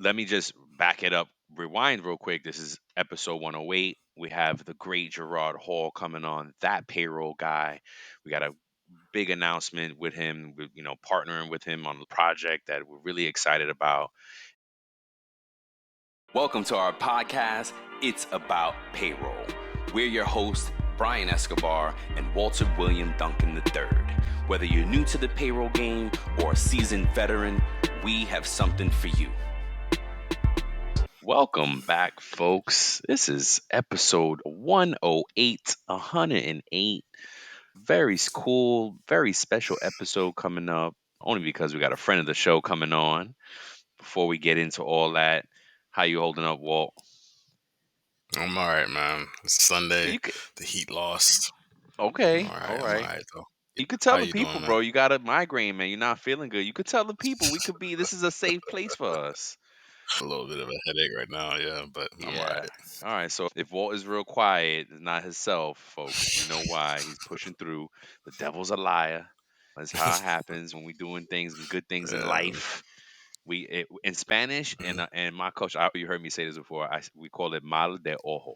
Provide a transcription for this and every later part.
let me just back it up, rewind real quick. This is episode 108. We have the great Gerard Hall coming on, that payroll guy. We got a big announcement with him, partnering with him on the project that we're really excited about. Welcome to our podcast, It's About Payroll. We're your hosts, Brian Escobar and Walter William Duncan III. Whether you're new to the payroll game or a seasoned veteran, we have something for you. Welcome back, folks. This is episode 108, 108. Very cool, very special episode coming up, only because we got a friend of the show coming on. Before we get into all that, how you holding up, Walt? I'm all right, man. It's Sunday. You could, The Heat lost. okay, I'm all all right. right, though. You could How tell the you people, doing, man? bro. You got a migraine, man. You're not feeling good. You could tell the people this is a safe place for us. A little bit of a headache right now, yeah, but I'm all Yeah. right. All right. So if Walt is real quiet, it's not himself, folks. You know why? He's pushing through. The devil's a liar. That's how it happens when we doing things and good things in Yeah. life. In Spanish Mhm. and my culture, you heard me say this before. We call it mal de ojo.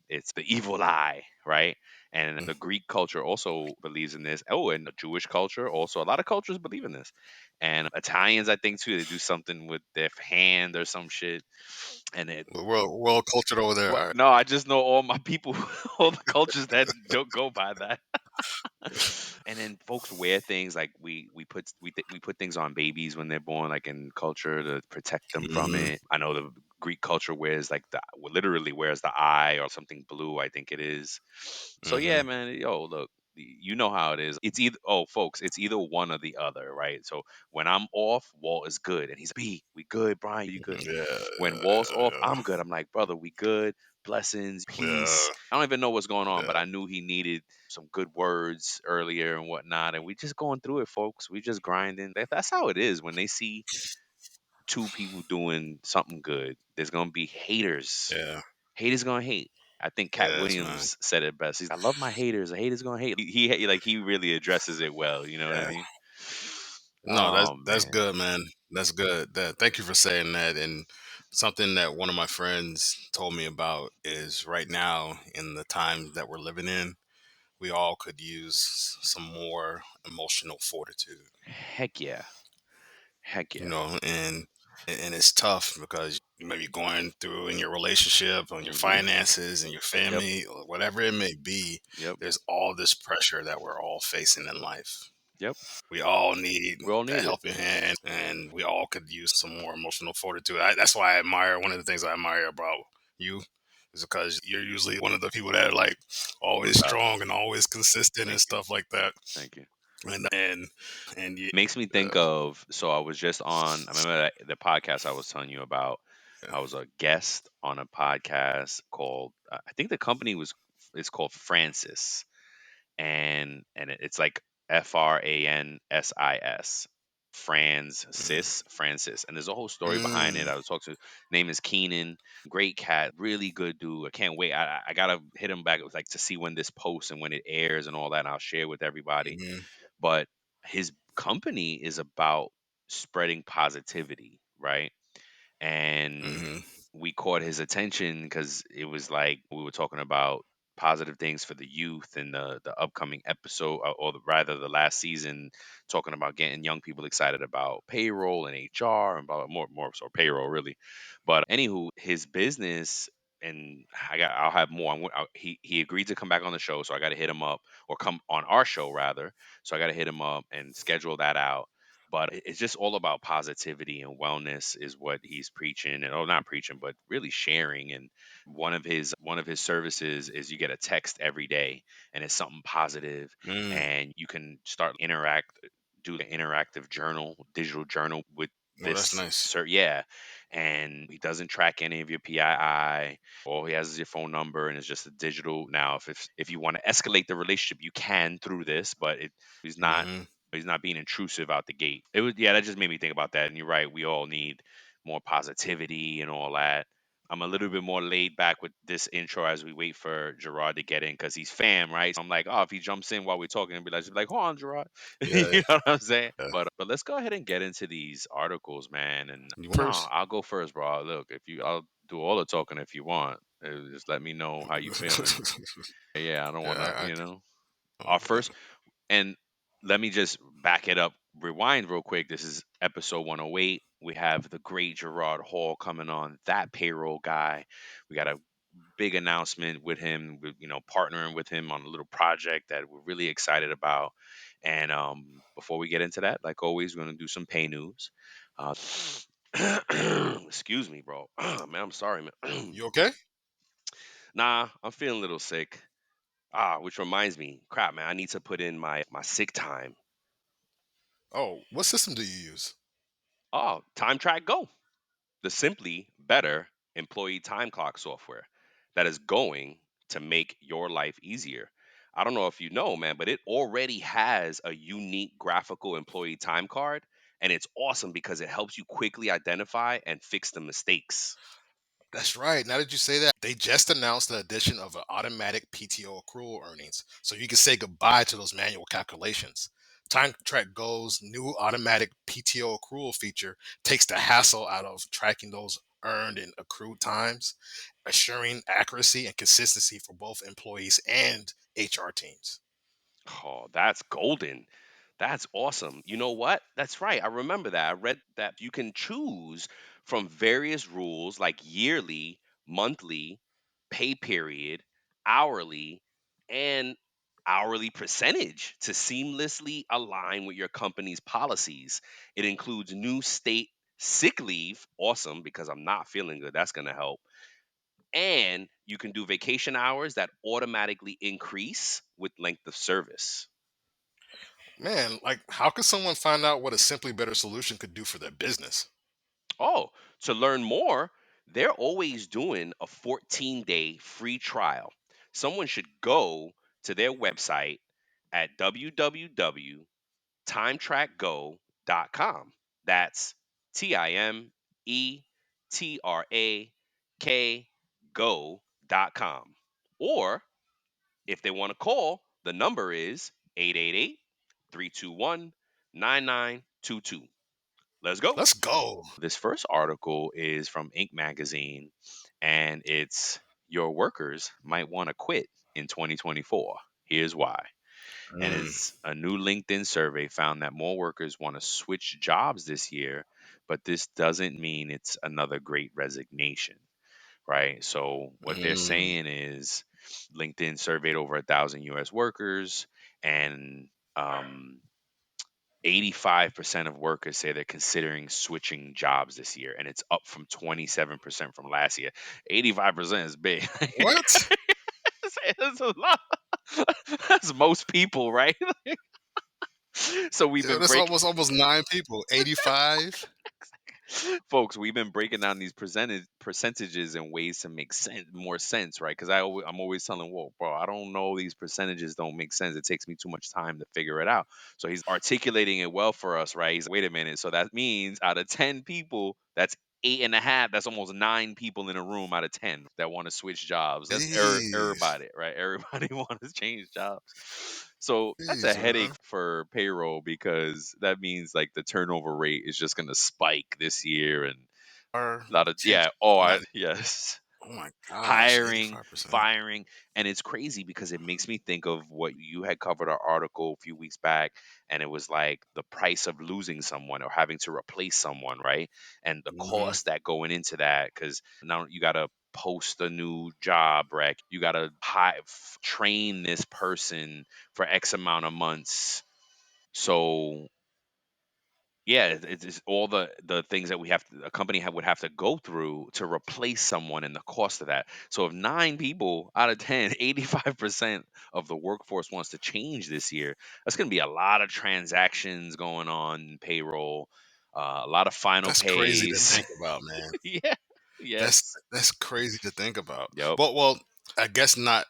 It's the evil eye, right? And the Greek culture also believes in this. Oh, and the Jewish culture also. A lot of cultures believe in this. And Italians, I think too, they do something with their hand or some shit. And it. We're well cultured over there. What? All right. No, I just know all my people, all the cultures that don't go by that. And then folks wear things like we put things on babies when they're born, like in culture to protect them from Mm-hmm. it. I know the Greek culture wears like literally wears the eye or something blue, I think it is. So yeah, Mm-hmm. man, yo, look, you know how it is. It's either folks, it's either one or the other, right? So when I'm off, Walt is good, and he's B, we good, Brian, you good. Yeah, When Walt's off, yeah, I'm good. I'm like, brother, we good. Blessings, yeah, peace. I don't even know what's going on, but yeah, I knew he needed some good words earlier and whatnot. And we just going through it, folks. We just grinding. That's how it is when they see two people doing something good. There's gonna be haters. yeah. Haters gonna hate. I think Cat Yes, man. Williams said it best. I love my haters. The haters gonna hate. He really addresses it well. You know what I Yeah. mean? No, that's Oh that's man. good, man. That's good. Thank you for saying that. And something that one of my friends told me about is right now in the times that we're living in, we all could use some more emotional fortitude, Heck yeah. Heck you yeah. know, and it's tough because you may be going through in your relationship, on your Mm-hmm. finances, and your Yep. family, or whatever it may be. Yep. There's all this pressure that we're all facing in life. Yep. We all need We all that need it. helping hand, and we all could use some more emotional fortitude. That's why I admire, one of the things I admire about you is because you're usually one of the people that are like always Without. strong and always consistent and Thank you. stuff like that. Thank you. And you, Makes me think of, so I was just on, I remember the podcast I was telling you about. I was a guest on a podcast called, I think the company it's called Francis, and it's like Fransis, Francis, and there's a whole story behind it. mm, I was talking to, name is Keenan, great cat, really good dude. I can't wait. I gotta hit him back, like, to see when this posts and when it airs and all that. And I'll share with everybody. mhm, But his company is about spreading positivity, right? And mhm, we caught his attention because it was like we were talking about positive things for the youth in the upcoming episode, rather the last season, talking about getting young people excited about payroll and HR and more so payroll really. But anywho, his business, and I'll have more. He agreed to come back on the show, so I got to hit him up, or come on our show rather. So I got to hit him up and schedule that out. But it's just all about positivity and wellness is what he's preaching, and not preaching, but really sharing. And one of his services is you get a text every day, and it's something positive, mm. and you can start do the interactive journal, digital journal with Oh, that's this nice. yeah. And he doesn't track any of your PII. All he has is your phone number, and it's just a digital. Now, if you want to escalate the relationship, you can through this, but he's not Hmm. he's not being intrusive out the gate. It was, yeah, that just made me think about that. And you're right, we all need more positivity and all that. I'm a little bit more laid back with this intro as we wait for Gerard to get in because he's fam, right? So I'm like, oh, if he jumps in while we're talking, and be like, hold on, Gerard. Yeah, You know what I'm saying? yeah. But let's go ahead and get into these articles, man. And You no, first. I'll go first, bro. Look, I'll do all the talking if you want. Just let me know how you feeling. Yeah, I don't want to, Yeah, Our yeah. first, and let me just back it up, rewind real quick. This is episode 108. We have the great Gerard Hall coming on, that payroll guy. We got a big announcement with him, partnering with him on a little project that we're really excited about. And before we get into that, like always, we're going to do some pay news. Excuse me, bro. Man, I'm sorry, man. You okay? Nah, I'm feeling a little sick. Which reminds me, crap, man, I need to put in my sick time. Oh, what system do you use? Oh, Time Track Go, the simply better employee time clock software that is going to make your life easier. I don't know if you know, man, but it already has a unique graphical employee time card, and it's awesome because it helps you quickly identify and fix the mistakes. That's right. Now that you say that, they just announced the addition of an automatic PTO accrual earnings, so you can say goodbye to those manual calculations. Time Track Go's new automatic PTO accrual feature takes the hassle out of tracking those earned and accrued times, assuring accuracy and consistency for both employees and HR teams. Oh, that's golden. That's awesome. You know what? That's right. I remember that. I read that you can choose from various rules like yearly, monthly, pay period, hourly, and hourly percentage to seamlessly align with your company's policies. It includes new state sick leave. Awesome, because I'm not feeling good. That's going to help. And you can do vacation hours that automatically increase with length of service. Man, like, how can someone find out what a simply better solution could do for their business? Oh, to learn more, they're always doing a 14-day free trial. Someone should go to their website at www.timetrackgo.com. That's TIMETRAK go.com. Or if they want to call, the number is 888-321-9922. Let's go. Let's go. This first article is from Inc. magazine, and it's your workers might want to quit in 2024. Here's why. And Mm, it's a new LinkedIn survey found that more workers want to switch jobs this year, but this doesn't mean it's another great resignation, right? So what they're mm. saying is LinkedIn surveyed over 1,000 US workers, and 85% of workers say they're considering switching jobs this year, and it's up from 27% from last year. 85% is big. What? That's a lot. That's most people, right? So we've Yeah, been that's breaking, almost 9 people. 85. folks. We've been breaking down these percentages in ways to make more sense, right? Because I'm always telling Walt, bro, I don't know, these percentages don't make sense. It takes me too much time to figure it out. So he's articulating it well for us, right? He's like, wait a minute. So that means out of 10 people, that's eight and a half. That's almost nine people in a room out of 10 that want to switch jobs. That's Jeez. everybody, right? Everybody want to change jobs. So that's a Jeez, headache man. for payroll because that means like the turnover rate is just going to spike this year, and Our a lot of, ten. yes, Oh my gosh, hiring, 85%. firing. And it's crazy because it makes me think of what you had covered our article a few weeks back, and it was like the price of losing someone or having to replace someone, right? And the Hmm. cost that going into that, because now you got to post a new job rec, you got to train this person for X amount of months. So yeah, it's all the things that we have to, a company would have to go through to replace someone, and the cost of that. So if nine people out of 10, 85% of the workforce wants to change this year, that's going to be a lot of transactions going on in payroll, a lot of final That's crazy to pays. think about, man. Yeah. That's Yes. that's crazy to think about. Yep. Well, I guess not.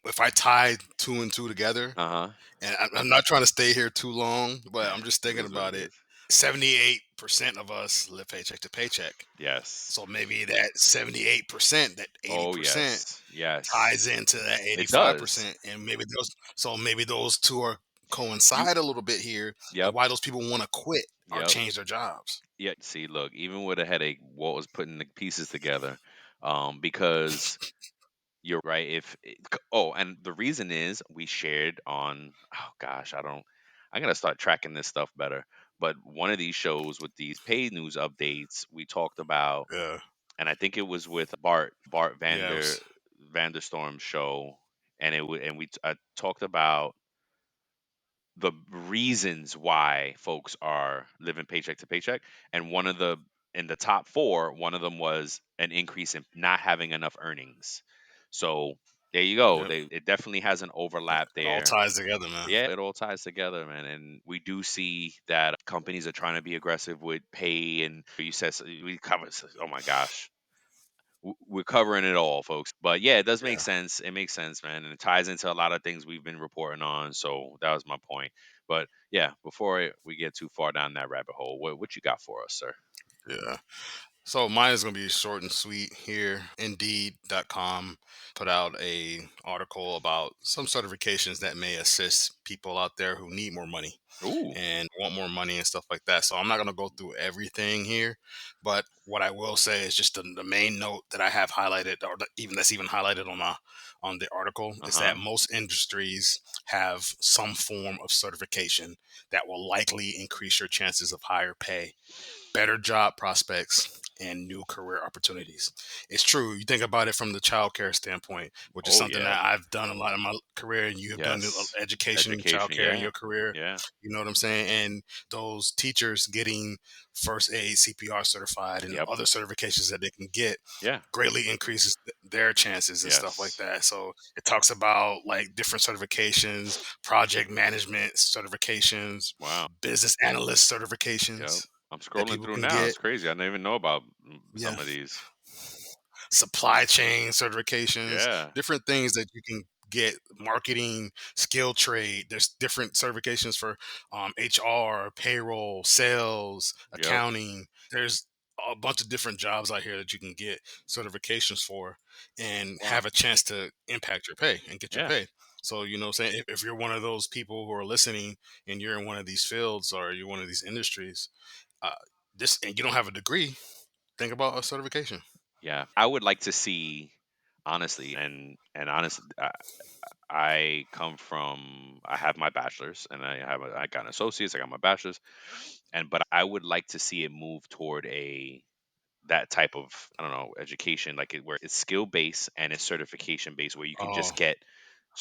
If I tie two and two together, Uh huh. and I'm not trying to stay here too long, but I'm just It thinking is what about it it. is. 78% of us live paycheck to paycheck. Yes. So maybe that 78%, that Oh 80% yes. Yes. ties into that It does. 85%. And maybe those two are You coincide a little bit here, and Yep. why those people want to quit or Yep. change their jobs. Yeah. See, look, even with a headache, Walt was putting the pieces together. Because you're right. Oh, and the reason is we shared on. Oh gosh, I don't. I gotta start tracking this stuff better. But one of these shows with these paid news updates, we talked about, Yeah. and I think it was with Bart Yeah. It was, Vanderstorm's show, and I talked about the reasons why folks are living paycheck to paycheck, and one of the in the top four, one of them was an increase in not having enough earnings. So there you go. yep. It definitely has an overlap It all there. ties together, man. Yeah, it all ties together, man. And we do see that companies are trying to be aggressive with pay, and you said we cover. Oh my gosh, we're covering it all, folks. But yeah, it does make Yeah. sense. It makes sense, man, and it ties into a lot of things we've been reporting on. So that was my point. But yeah, before we get too far down that rabbit hole, what you got for us, sir? Yeah. So mine is going to be short and sweet here. Indeed.com put out a article about some certifications that may assist people out there who need more money Ooh, and want more money and stuff like that. So I'm not going to go through everything here, but what I will say is just the main note that I have highlighted, or even that's even highlighted on the article, uh is that huh. most industries have some form of certification that will likely increase your chances of higher pay, better job prospects, and new career opportunities. It's true. You think about it from the childcare standpoint, which is Oh something yeah. that I've done a lot in my career, and you have done Yes. education, Education. childcare in Yeah. your career. Yeah. You know what I'm saying? And those teachers getting first aid, CPR certified, and Yep. other certifications that they can get Yeah. greatly increases their chances and stuff like Yes. that. So it talks about like different certifications, project management certifications, Wow. business analyst Yep. certifications I'm that scrolling people through can now. get. It's crazy. I didn't even know about Yeah. some of these. Supply chain certifications, Yeah. different things that you can get, marketing, skill trade. There's different certifications for HR, payroll, sales, Yep. accounting. There's a bunch of different jobs out here that you can get certifications for and Wow. have a chance to impact your pay and get your Yeah. pay. So, you know what I'm saying? If you're one of those people who are listening and you're in one of these fields or you're one of these industries, uh, this and you don't have a degree, think about a certification. Yeah. I would like to see, honestly, and honestly, I come from. I have my bachelor's, and I got an associate's. I got my bachelor's, and but I would like to see it move toward a that type of, I don't know, education, like where it's skill based and it's certification based, where you can Oh, just get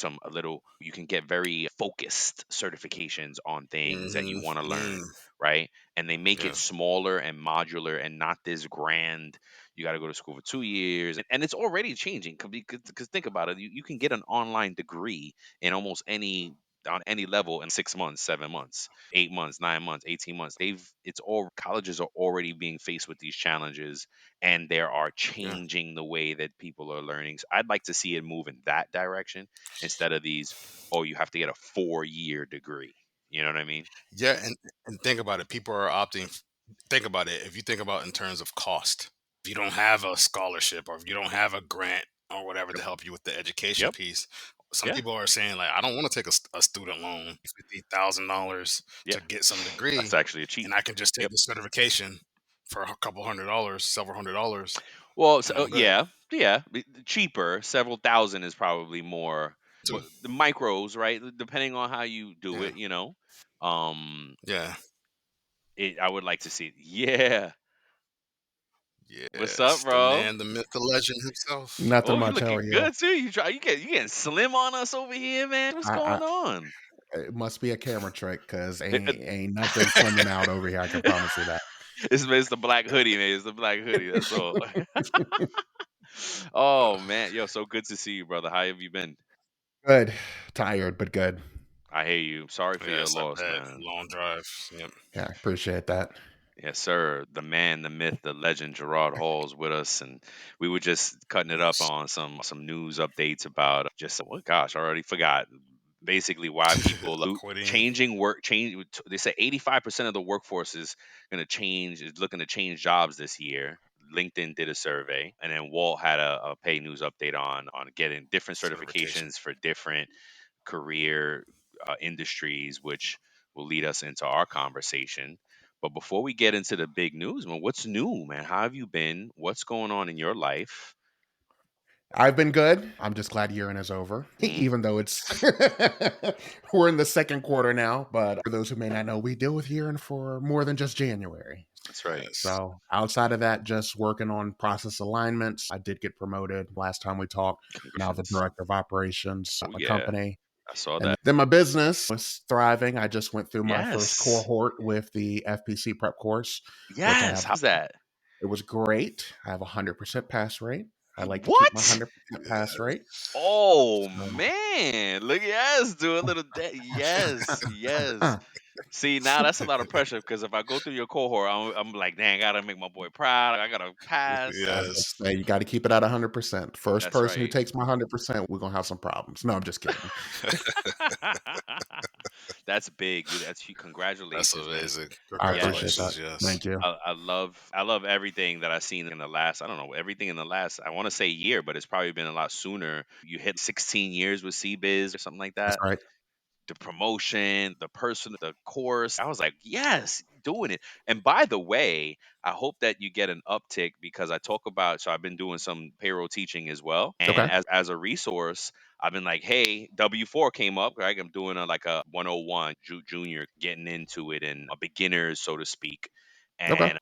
a little, you can get very focused certifications on things that you mhm, want to learn, mm, right? And they make it yeah, smaller and modular and not this grand. You got to go to school for 2 years, and it's already changing because think about it, you can get an online degree in almost any on any level in 6 months, 7 months, 8 months, 9 months, 18 months. It's all colleges are already being faced with these challenges, and they are yeah, changing the way that people are learning. So I'd like to see it move in that direction instead of these, oh, you have to get a 4 year degree. You know what I mean? yeah, and think about it. People are opting. Think about it. If you think about in terms of cost, if you don't have a scholarship or if you don't have a grant or whatever to Yep. help you with the education Yep. piece, some Yeah. people are saying like, I don't want to take a student loan, $50,000 to Yeah. get some degree, That's actually a cheap. and I can just take Yep. the certification for a couple $100, several $100s, Well, so, and I'm good. yeah, yeah, cheaper. Several thousand is probably more. Too. But the micros, right? Depending on how you do Yeah, it, you know. Um, yeah, I would like to see. Yeah. What's up, yes, the bro? man, the myth, the legend himself. Nothing Oh, you much. How are looking you? good too. You getting slim on us over here, man. What's I, going on? it must be a camera trick because It, it, ain't nothing slimming out over here. I can promise you that. it's the black hoodie, man. It's the black hoodie. That's all. Oh man, yo, so good to see you, brother. How have you been? Good. Tired, but good. I hear you. Sorry for your Yes, I loss, bet. man. Long drive. Yep. Yeah, I appreciate that. Yes, sir. The man, the myth, the legend, Gerard Hall's with us, and we were just cutting it up Yes. on some news updates about just, oh gosh, I already forgot. basically why people Quitting. changing work change. They say 85% of the workforce is going to change, is looking to change jobs this year. LinkedIn did a survey, and then Walt had a pay news update on getting different Certification. certifications for different career industries, which will lead us into our conversation. But before we get into the big news, man, what's new, man? How have you been? What's going on in your life? I've been good. I'm just glad year end is over, Mm, even though it's we're in the second quarter now. But for those who may not know, we deal with year end for more than just January. that's right. Yes. So outside of that, just working on process alignments. I did get promoted last time we talked. Now the Congratulations. director of operations Oh at my yeah, company. I saw And that. then my business was thriving. I just went through my first Yes. cohort with the FPC prep course, which I Yes. have. How's that? It was great. I have a 100% pass rate. I like to keep my What? 100% pass rate. Oh So, man. Look, yes, do a little yes, yes. See, now that's a lot of pressure because if I go through your cohort, I'm like, dang, I gotta make my boy proud. I gotta pass. I was about Yes. to say, you got to keep it at 100%. First That's person who right. takes my 100%, we're going to have some problems. No, I'm just kidding. That's big, dude. That's Congratulations, man. amazing. I appreciate Yes. that. Congratulations. Yes. Thank you. I love everything that I've seen in the last, I don't know, everything in the last, I want to say year, but it's probably been a lot sooner. You hit 16 years with CBiz or something like That's that. right. The promotion, the person, the course. I was like, yes, doing it. And by the way, I hope that you get an uptick because I talk about, so I've been doing some payroll teaching as well. And Okay. as a resource, I've been like, hey, W4 came up, right? I'm doing like a 101 junior, getting into it and a beginners, so to speak. Okay. And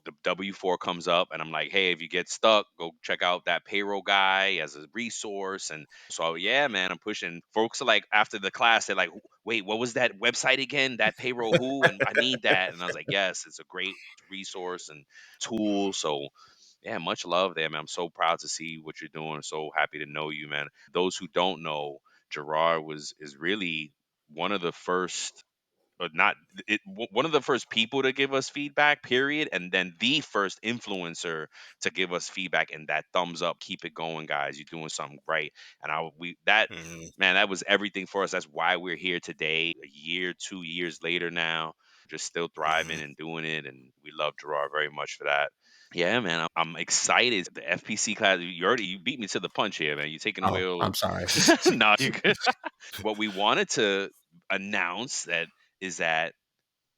the W4 comes up, and I'm like, hey, if you get stuck, go check out that payroll guy as a resource. And so yeah, man, I'm pushing. Folks are like after the class, they're like, "Wait, what was that website again? That payroll who?" And I need that. And I was like, "Yes, it's a great resource and tool." So yeah, much love there, man. I'm so proud to see what you're doing. So happy to know you, man. Those who don't know, Gerard is really one of the first, but not one of the first people to give us feedback, period, and then the first influencer to give us feedback and that thumbs up, keep it going, guys, you're doing something right. And I we that Hmm. man, that was everything for us. That's why we're here today, a year, 2 years later now, just still thriving Hmm. and doing it, and we love Gerard very much for that. Yeah, man, I'm excited. The FPC class, you beat me to the punch here, man. You taking away Oh, all. I'm sorry. No, you good. What we wanted to announce that is that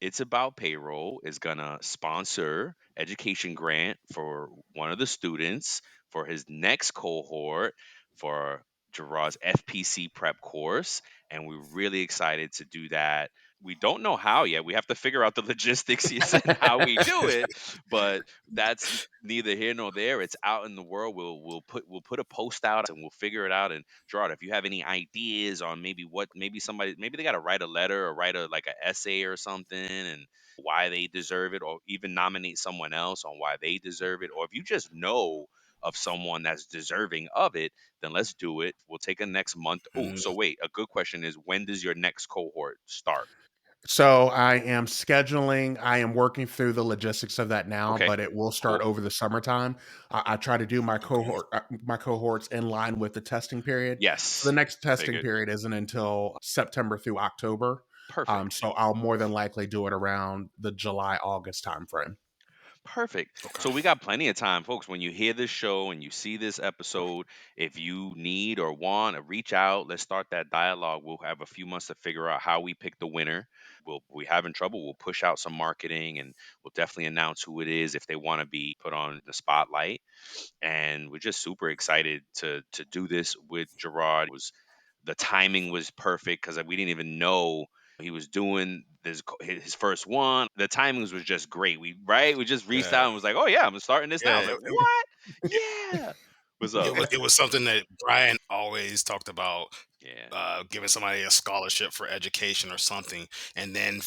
it's about payroll is gonna sponsor education grant for one of the students for his next cohort for Gerard's FPC prep course, and we're really excited to do that. We don't know how yet. We have to figure out the logistics and how we do it, but that's neither here nor there. It's out in the world. We'll put a post out and we'll figure it out. And Gerard, if you have any ideas on maybe somebody, maybe they got to write a letter or write a like an essay or something and why they deserve it, or even nominate someone else on why they deserve it, or if you just know of someone that's deserving of it, then let's do it. We'll take a next month. Oh, so wait, a good question is, when does your next cohort start? So I am working through the logistics of that now, Okay, but it will start cool. over the summertime. I try to do Okay. my cohorts in line with the testing period. So the Yes, next testing figured. period isn't until September through October. Perfect. So I'll more than likely do it around the July August timeframe. Perfect. Okay. So we got plenty of time, folks. When you hear this show and you see this episode, if you need or want to reach out, let's start that dialogue. We'll have a few months to figure out how we pick the winner. We having trouble, we'll push out some marketing and we'll definitely announce who it is if they want to be put on the spotlight. And we're just super excited to do this with Gerard. The timing was perfect because we didn't even know he was doing his first one. The timings was just great. We just reached out Yeah. and was like, oh yeah, I'm starting this now. I Yeah. was like, what? Yeah. What's up? It was something that Brian always talked about, Yeah. giving somebody a scholarship for education or something. And then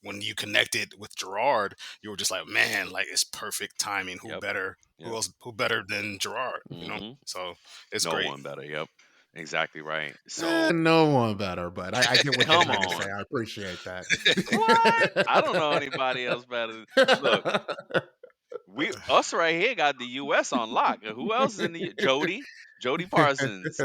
when you connected with Gerard, you were just like, man, like it's perfect timing. Who Yep. better? Who Yep. else? Who better than Gerard? Hmm. So it's No great. one better. Yep. Exactly right. So No one better, but I get what you're come trying to say. on. I appreciate that. What? I don't know anybody else better. Look, We us right here got the U.S. on lock. Who else is in the Jody Parsons?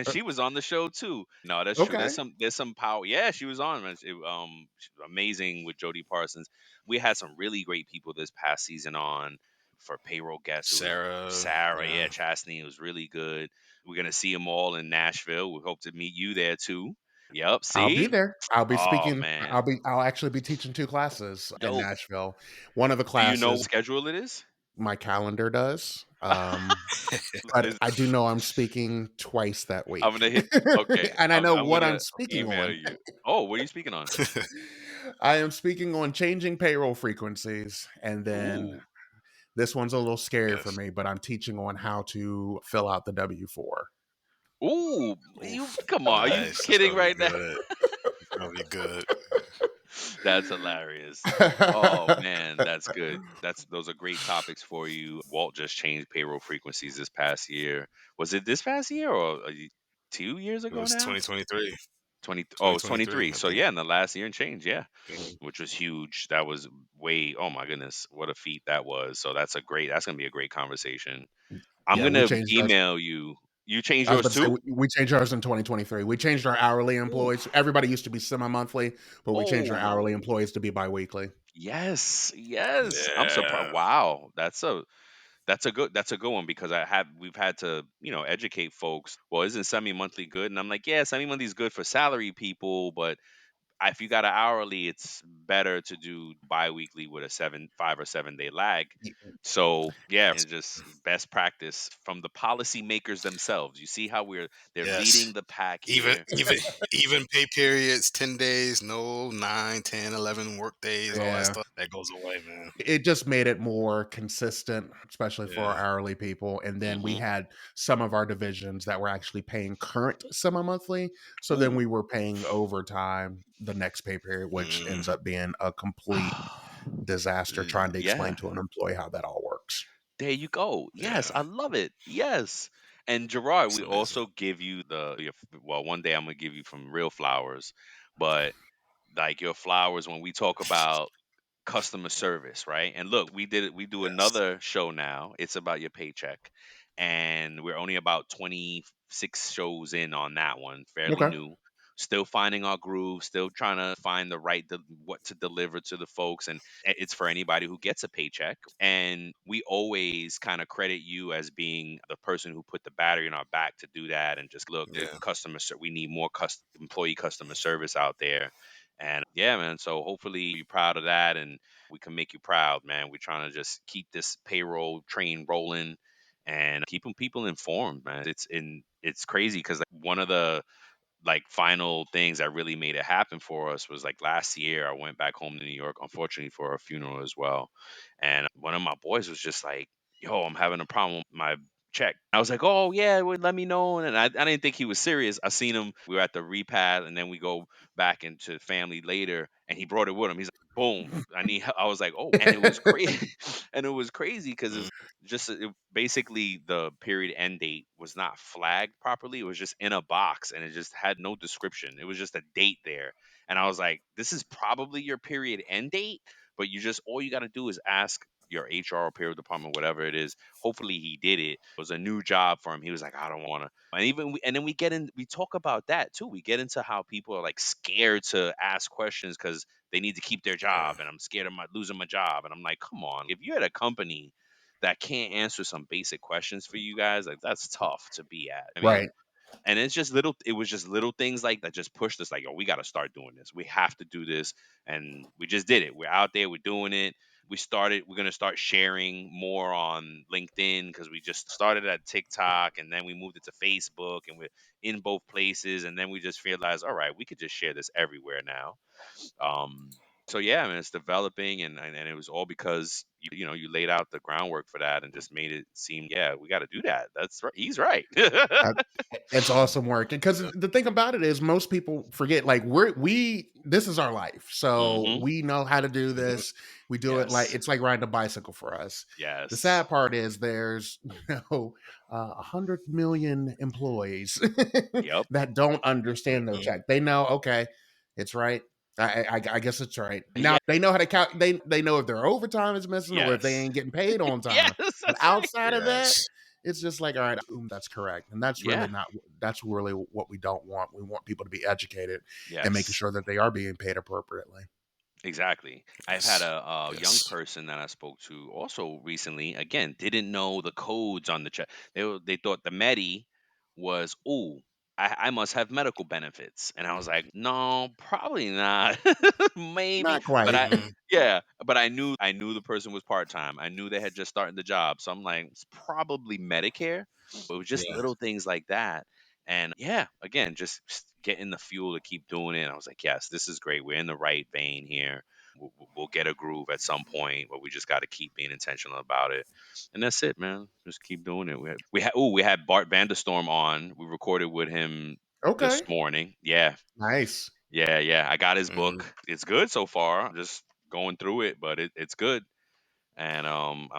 She was on the show too. No, that's true. Okay. There's some power. Yeah, she was on. Man. She was amazing with Jody Parsons. We had some really great people this past season on for payroll guests. It was Sarah, Sarah, yeah. yeah, Chastney was really good. We're gonna see them all in Nashville. We hope to meet you there too. Yep. I'll be See. there. I'll be Oh speaking. man, I'll actually be teaching 2 classes in dope. Nashville. One of the Do you know classes what schedule it is? my calendar does. But Is I do know I'm speaking twice that I'm week. gonna hit. Okay, And I know I'm what I'm gonna speaking email on. you. Oh, what are you speaking on? I am speaking on changing payroll frequencies, and then Ooh, this one's a little scary for Yes. me, but I'm teaching on how to fill out the W-4. ooh, you Oof. come on? Are you Nice. That's kidding gonna be right now? good. It's gonna be good. That's hilarious. Oh man, that's good. That's those are great topics for you. Walt just changed payroll frequencies this past year. Was it this past year or 2 years It ago was now? 2023. 20. Oh, it's 2023, 23. I So think. yeah, in the last year and change, yeah, Mhm. which was huge. That was way. Oh my goodness, what a feat that was. So that's a great. That's gonna be a great conversation. I'm Yeah, we gonna changed ours. email you. You changed I was yours about to say too? we changed ours in 2023. We changed our hourly Ooh. employees. Everybody used to be semi-monthly, but we changed our hourly Oh, employees to be biweekly. yes, yes. I'm surprised. Yeah. Wow, that's a good one because we've had to educate folks. Well, isn't semi monthly good? And I'm like, yeah, semi monthly is good for salary people, but if you got an hourly, it's better to do biweekly with a 5 or 7 day lag. So yeah, man, just best practice from the policymakers themselves. You see how they're Yes. leading the pack Even here. even even pay periods, 10 days, no 9, 10, 11 work days, all that Yeah. stuff. That goes away, man. It just made it more consistent, especially for our Yeah. hourly people. And then we Hmm. had some of our divisions that were actually paying current semi-monthly. So then Ooh. we were paying overtime the next pay period, which ends Mm, up being a complete disaster trying to explain Yeah. to an employee how that all works. There you go. Yes, yeah. I love it. Yes. And Gerard, It's we amazing. also give you well, one day I'm gonna give you from real flowers, but like your flowers when we talk about customer service, right? And look, we do Yes. another show now. It's about your paycheck. And we're only about 26 shows in on that one, fairly Okay. new. Still finding our groove, still trying to find the what to deliver to the folks, and it's for anybody who gets a paycheck. And we always kind of credit you as being the person who put the battery in our back to do that, and just look, the Yeah. we need more employee customer service out there. And yeah, man. So hopefully you're proud of that, and we can make you proud, man. We're trying to just keep this payroll train rolling and keeping people informed, man. It's crazy because like, one of the final things that really made it happen for us was like last year. I went back home to New York, unfortunately for a funeral as well, and one of my boys was just like, "Yo, I'm having a problem with my check." I was like, "Oh yeah, well, let me know." And I didn't think he was serious. I seen him. We were at the repast, and then we go back into family later, and he brought it with him. He's like, "Boom, I need." I was like, "Oh," and it was crazy, and it was crazy because Mm, basically the period end date was not flagged properly. It was just in a box, and it just had no description. It was just a date there, and I was like, "This is probably your period end date." But you just all you got to do is ask your HR or payroll department, whatever it is. Hopefully he did it. It was a new job for him. He was like, I don't want to. And then we talk about that too. We get into how people are like scared to ask questions because they need to keep their yeah. job, and I'm scared of losing my job. And I'm like, come on, if you're at a company that can't answer some basic questions for you guys, like that's tough to be at. I mean, Right. and it was just little things like that just pushed us like, yo, we got to start doing this. We have to do this. And we just did it. We're out there, we're doing it. We're going to start sharing more on LinkedIn because we just started at TikTok and then we moved it to Facebook and we're in both places. And then we just realized, all right, we could just share this everywhere now. So yeah, I mean, it's developing, and it was all because you laid out the groundwork for that and just made it seem like, yeah, we got to do that. That's right. He's right. Uh, it's awesome work. Because Yeah. the thing about it is most people forget, like, this is our life. So Hmm. we know how to do Mhm. this. We do it like Yes. it's like riding a bicycle for us. The Yes. sad part is there's 100 million employees Yep. that don't understand their Mhm. check. They know, okay, it's right. I guess it's right. Now Yeah. they know how to count. They know if their overtime is missing or if they Yes. ain't getting paid on time. Yes, But that's right. outside of that, Yes. it's just like, all right, that's correct, and that's really Yeah. not. That's really what we don't want. We want people to be educated and making Yes. sure that they are being paid appropriately. Exactly. I've had Yes. a young Yes. person that I spoke to also recently. Again, didn't know the codes on the check. They thought the Medi was, ooh, I must have medical benefits, and I was like, no, probably not. Maybe, Not but quite. Mm, yeah, but I knew the person was part time. I knew they had just started the job, so I'm like, it's probably Medicare. But it was just yeah. little things like that. And yeah, again, just getting the fuel to keep doing it. I was like, yes, this is great. We're in the right vein here. We'll get a groove at some point, but we just got to keep being intentional about it. And that's it, man. Just keep doing it. We had Bart Vanderstorm on. We recorded with him this Okay. morning. Yeah, Nice. yeah. I got his Mm, book. It's good so far. I'm just going through it, but it's good. And I'm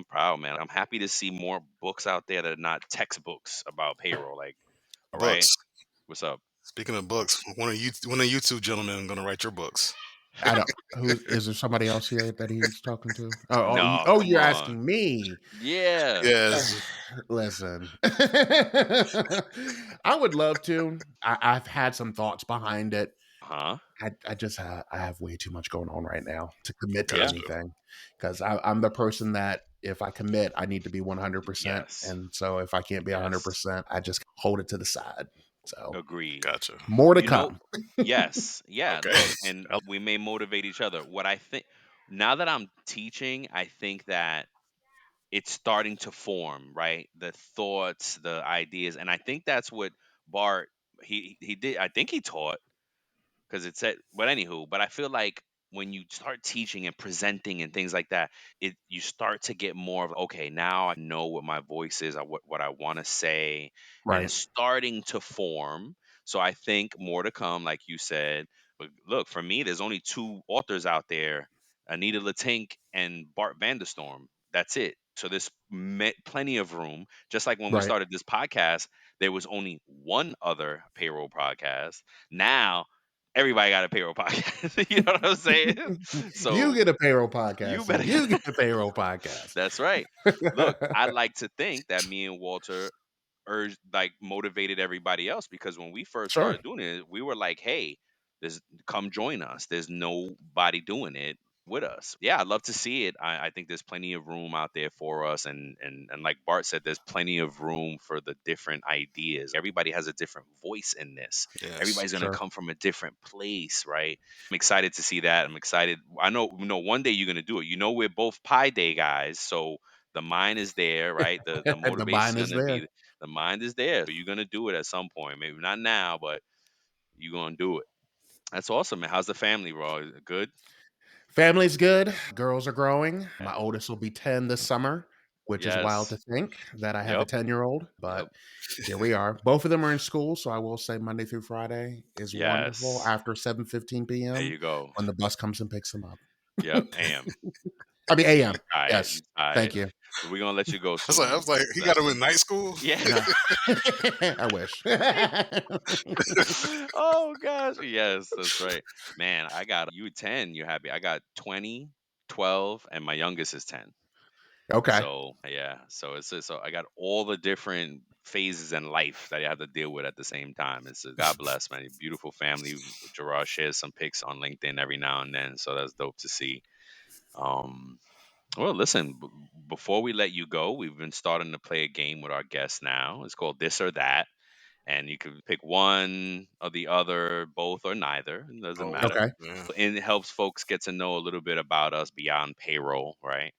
proud, man. I'm happy to see more books out there that are not textbooks about payroll. Like, all right, books. what's up? Speaking of books, one of you two gentlemen are going to write your books. I don't. Who is there? Somebody else here that he's talking to? No, come You're on. asking me. Yeah. Yes. Listen, I would love to. I've had some thoughts behind it. Huh? I just I have way too much going on right now to commit to Yeah. Gotcha. anything because I'm the person that if I commit, I need to be 100%. Yes. And so if I can't be Yes. 100%, I just hold it to the side. So Agreed. Gotcha. more to You know, come. yes. Yeah. Okay. Look, and we may motivate each other. What I think now that I'm teaching, I think that it's starting to form, right? The thoughts, the ideas. And I think that's what Bart he did. I think he taught because it said but anywho, but I feel like when you start teaching and presenting and things like that, it you start to get more of okay, now I know what my voice is, what I want to say, and Right. it's starting to form. So I think more to come, like you said. But look, for me, there's only two authors out there: Anita Latink and Bart Vanderstorm. That's it. So there's plenty of room. Just like when we Right. started this podcast, there was only one other payroll podcast. Now everybody got a payroll podcast. You know what I'm saying? You So get a payroll you podcast and better you get get a payroll podcast. that's right. Look, I like to think that me and Walter urged like motivated everybody else because when we first Sure. started doing it, we were like, hey, there's come join us. There's nobody doing it with us. Yeah, I'd love to see it. I think there's plenty of room out there for us and like Bart said, there's plenty of room for the different ideas. Everybody has a different voice in this. Yes. Everybody's gonna Sure. come from a different place, right? I'm excited to see that. I'm excited. I know one day you're gonna do it. You know we're both Pi Day guys, so the mind is there, right? The The motivation mine is is gonna there. be the mind is there. So you're gonna do it at some point. Maybe not now, but you're gonna do it. That's awesome, man. How's the family, bro? Is it good? Family's good. Girls are growing. Yeah. My oldest will be 10 this summer, which is wild to Yes. think that I have a Yep. 10-year-old, Yep. but here we are. Both of them are in school, so I will say Monday through Friday is wonderful Yes. after 7:15 There p.m. you go. when the bus comes and picks them up. Yep. AM. I mean You AM. tired. Yes. You tired. Thank you. But we're gonna let you go I soon. was like, he got him in night school. Yeah. Yeah. I wish. Oh gosh. Yes, that's right. Man, I got you 10, you're happy. I got 20, 12, and my youngest is 10. Okay. So yeah, so I got all the different phases in life that I have to deal with at the same time. It's God bless, man. Beautiful family. Gerard shares some pics on LinkedIn every now and then, so that's dope to see. Um, well, listen, before we let you go, we've been starting to play a game with our guests now. It's called This or That, and you can pick one or the other, both or neither. It doesn't Oh, matter. Okay. yeah. And it helps folks get to know a little bit about us beyond payroll, right?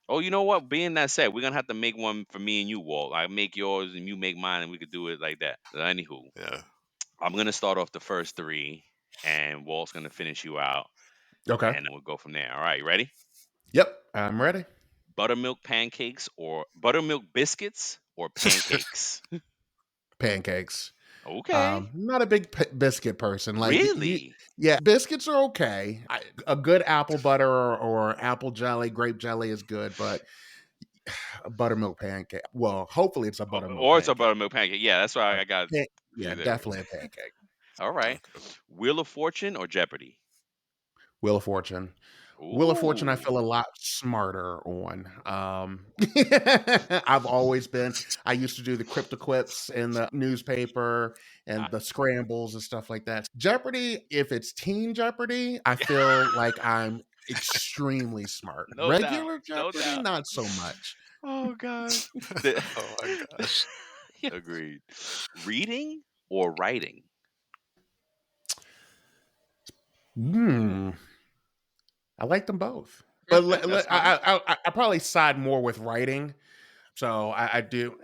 Oh, you know what? Being that said, we're gonna have to make one for me and you, Walt. I make yours and you make mine, and we could do it like that. Anywho, Yeah. I'm gonna start off the first three, and Walt's gonna finish you out, Okay. and we'll go from there. All right, you ready? Yep. I'm ready. Buttermilk pancakes or buttermilk biscuits or pancakes? Pancakes. Okay, Not a big biscuit person. Like really? yeah, biscuits are okay. A good apple butter or apple jelly, grape jelly is good, but a buttermilk pancake. Well, hopefully it's a buttermilk Or it's a pancake. buttermilk pancake? Yeah, that's why But I got yeah, you there. definitely a pancake. All right, Okay. Wheel of Fortune or Jeopardy? Wheel of Fortune. Wheel of Fortune, I Ooh. feel a lot smarter on. I've always been. I used to do the crypto quips in the newspaper and Ah, the scrambles and stuff like that. Jeopardy, if it's Teen Jeopardy, I feel like I'm extremely smart. no doubt. Regular No Jeopardy, doubt. not so much. Oh gosh. The- Oh my gosh. Agreed. Reading or writing? Hmm. I like them both, but Okay, that's fine. I probably side more with writing. So I do.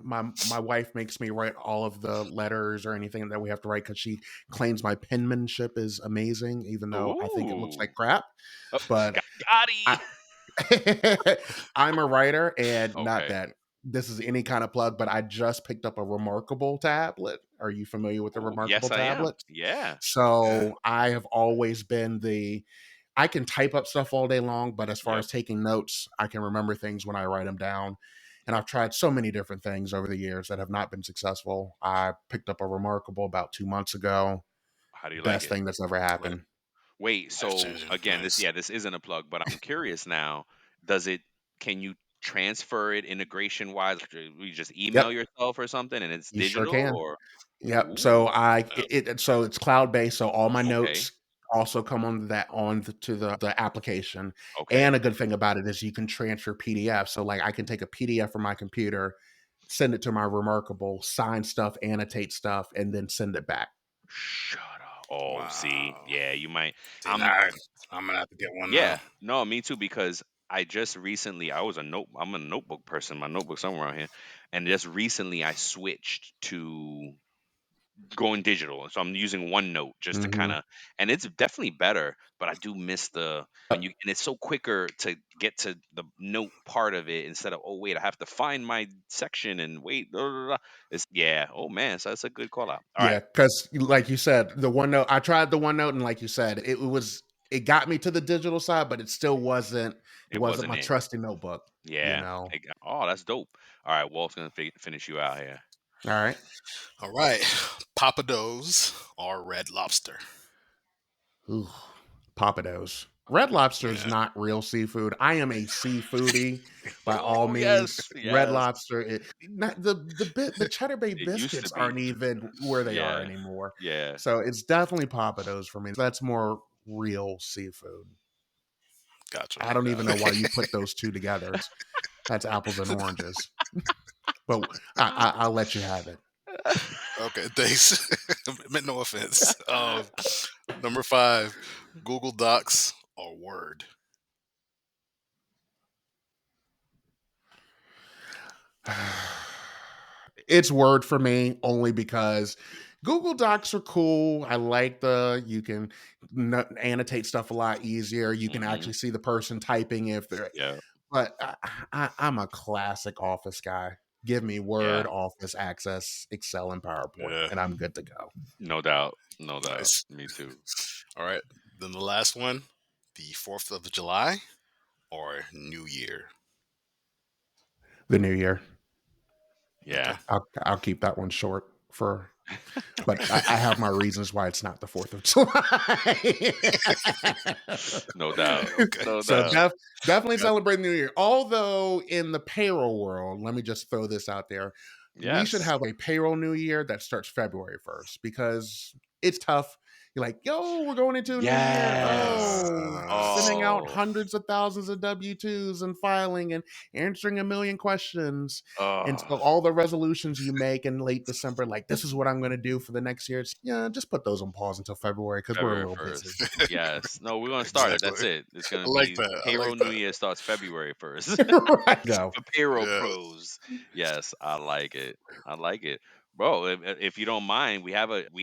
My wife makes me write all of the letters or anything that we have to write because she claims my penmanship is amazing, even though I think it looks Ooh. like crap. Oh, But I, Gotti. I'm a writer, and not Okay. that this is any kind of plug, but I just picked up a Remarkable tablet. Are you familiar with the Ooh, Remarkable yes, I am. tablet? Yeah. Yeah. So I have always been I can type up stuff all day long, but as far Yep. as taking notes, I can remember things when I write them down. And I've tried so many different things over the years that have not been successful. I picked up a Remarkable about 2 months ago. How do you like Best it? thing that's ever Li- happened. Wait, Life so changing. again, Nice. this isn't a plug, but I'm curious now. Does it can you transfer it integration wise? You just email Yep, yourself or something and it's you sure digital can. or Yep. ooh, So it's cloud based. So all my okay. notes also come to the application. And Okay. a good thing about it is you can transfer PDF. So like I can take a PDF from my computer, send it to my Remarkable, sign stuff, annotate stuff, and then send it back. Shut up. Oh, see. Wow. Yeah, you might See, I'm now I'm gonna have to get one now. yeah, no, me too because I just recently I'm a notebook person, my notebook somewhere around here. And just recently I switched to going digital. So I'm using OneNote just to kind Hmm. of, and it's definitely better, but I do miss the when you and it's so quicker to get to the note part of it instead of oh wait I have to find my section and wait blah, blah, blah. It's yeah oh man so that's a good call out. All right, Yeah, because like you said, the OneNote. I tried the OneNote, and like you said, it got me to the digital side, but it still wasn't. It it wasn't wasn't my it. trusty notebook. You Yeah. know. Oh, that's dope. All right, Walt's gonna finish you out here. All right. All right. Papados or Red Lobster. Ooh, Papados. Red Lobster is Yeah. not real seafood. I am a seafoodie by all Oh yes, means. Red yes. Lobster, not the Cheddar Bay It used to biscuits be. aren't even where they are Yeah, anymore. yeah. So it's definitely Papados for me. That's more real seafood. Gotcha. I don't even know why Yeah. you put those two together. That's apples and oranges. But I'll let you have it. Okay. Thanks. Meant no offense. Number 5, Google Docs or Word. It's Word for me only because Google Docs are cool. I like you can annotate stuff a lot easier. You can hmm actually see the person typing if they're, Yeah, but I'm a classic Office guy. Give me Word, yeah. Office, Access, Excel, and PowerPoint, Yeah. and I'm good to go. No doubt. No doubt. Nice. Me too. All right. Then the last one, the 4th of July or New Year. The new year. Okay. Yeah. I'll keep that one short for, but Okay. I have my reasons why it's not the 4th of July. No doubt. Okay. No So doubt. definitely Got celebrate New Year. Although in the payroll world, let me just throw this out there. We should Yes. have a payroll New Year that starts February 1st because it's tough. You're like, yo, we're going into a new year. Yes. Oh, sending out Oh. hundreds of thousands of W-2s and filing and answering a million questions. And Oh. so all the resolutions you make in late December, like this is what I'm going to do for the next year. Yeah, just put those on pause until February because we're a February little busy. 1st. Yes. No, we're gonna start it. exactly. That's it. It's I gonna like be that. I like payroll New that. Year starts February 1st. Right. Go. For payroll Yeah. pros. Yes, I like it. I like it. Bro, if you don't mind, we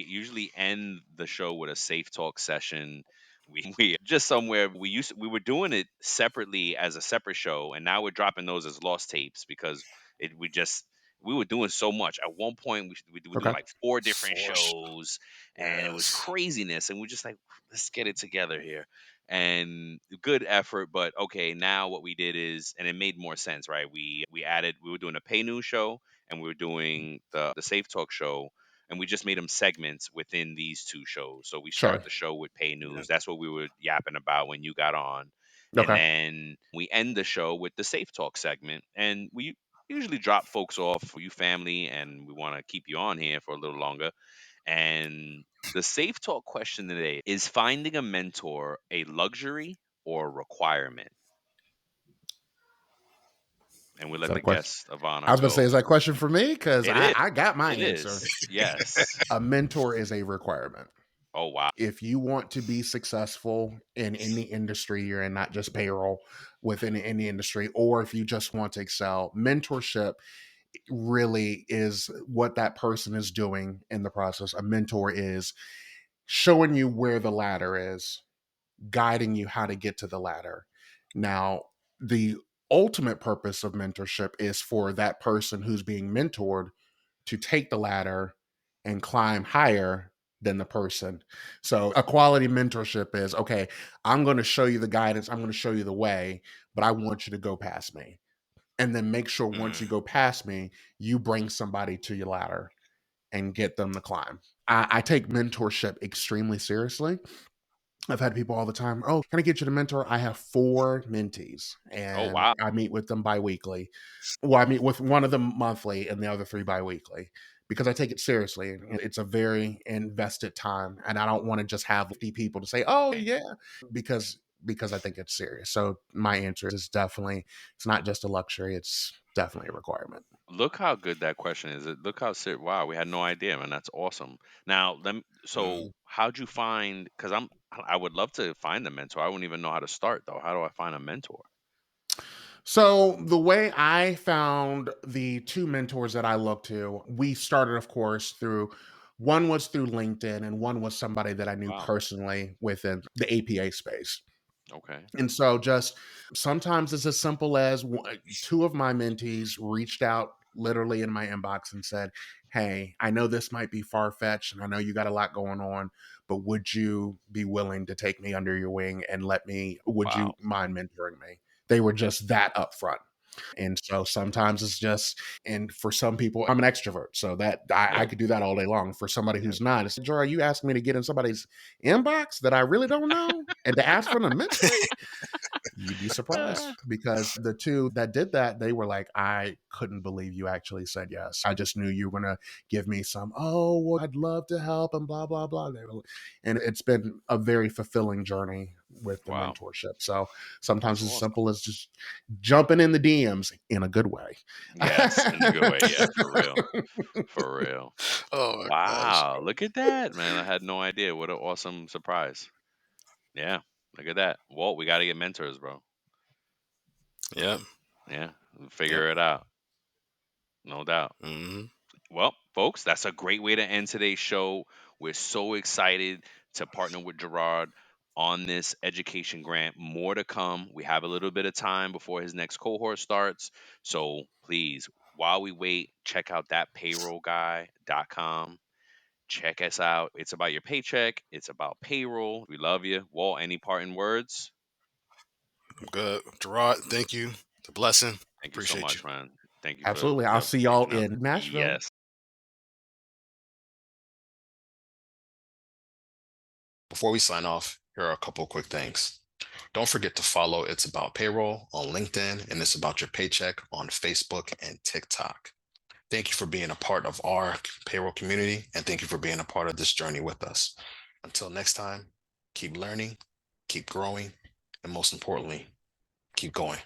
usually end the show with a safe talk session. We just somewhere we were doing it separately as a separate show and now we're dropping those as lost tapes because it we were doing so much. At one point we were doing Okay. like four different For sure. shows and it was Yes. craziness and we're just like let's get it together here and good effort but okay now what we did is and it made more sense right we were doing a pay news show and we were doing the safe talk show and we just made them segments within these two shows. So we start Sure. the show with pay Yeah. news. That's what we were yapping about when you got on. And Okay. then we end the show with the safe talk segment. And we usually drop folks off for you family, and we want to keep you on here for a little longer. And the safe talk question today is: finding a mentor a luxury or a requirement? And we Is let that a the question? guest of honor I was gonna say, go. is that a question for me? Because It is. I got my It answer. is. Yes. A mentor is a requirement. Oh wow. If you want to be successful in any industry you're in, not just payroll, within any industry, or if you just want to excel, mentorship really is what that person is doing in the process. A mentor is showing you where the ladder is, guiding you how to get to the ladder. Now, the ultimate purpose of mentorship is for that person who's being mentored to take the ladder and climb higher than the person. So, a quality mentorship is okay, I'm going to show you the guidance, I'm going to show you the way, but I want you to go past me. And then make sure once you Mm, go past me, you bring somebody to your ladder and get them to climb. I take mentorship extremely seriously. I've had people all the time, oh, can I get you to mentor? I have 4 mentees Oh and wow. I meet with them biweekly. Well, I meet with one of them monthly and the other 3 biweekly because I take it seriously. It's a very invested time. And I don't want to just have 50 people to say, oh, yeah, because I think it's serious. So my answer is definitely, it's not just a luxury, it's definitely a requirement. Look how good that question is. Look how wow, we had no idea, man. That's awesome. Now, so mm. how'd you find, cuz I would love to find a mentor. I wouldn't even know how to start though. How do I find a mentor? So the way I found the 2 mentors that I looked to, we started, of course, through one was through LinkedIn and one was somebody that I knew Wow. personally within the APA space. Okay. And so just sometimes it's as simple as 2 of my mentees reached out literally in my inbox and said, "Hey, I know this might be far fetched and I know you got a lot going on, but would you be willing to take me under your wing and would Wow. you mind mentoring me?" They were just that upfront. And so sometimes it's just, and for some people, I'm an extrovert. So that I Yep. could do that all day long. For somebody Yep. who's not, it's, Joe, are you asking me to get in somebody's inbox that I really don't know and to ask for them to mentor me? You'd be surprised Ah, because the 2 that did that, they were like, I couldn't believe you actually said yes. I just knew you were going to give me some, oh, well, I'd love to help and blah, blah, blah. And it's been a very fulfilling journey with the wow. mentorship. So That's sometimes it's awesome. simple as just jumping in the DMs in a good way. Yes, in a good way. Yeah, for real. For real. Oh my gosh. Wow. Look at that, man. I had no idea. What an awesome surprise. Yeah. Look at that. Walt, we got to get mentors, bro. Yep. Yeah. Yep. Figure it out. No doubt. Hmm. Well, folks, that's a great way to end today's show. We're so excited to partner with Gerard on this education grant. More to come. We have a little bit of time before his next cohort starts. So please, while we wait, check out thatpayrollguy.com. Check us out. It's about your paycheck, it's about payroll. We love you. Walt, any parting words? Good. Gerard, thank you. It's a blessing. Thank you so Appreciate you. much, man. Thank you for Absolutely. I'll see y'all reaching out. in Nashville. Yes. Before we sign off, here are a couple quick things. Don't forget to follow It's About Payroll on LinkedIn and It's About Your Paycheck on Facebook and TikTok. Thank you for being a part of our payroll community, and thank you for being a part of this journey with us. Until next time, keep learning, keep growing, and most importantly, keep going.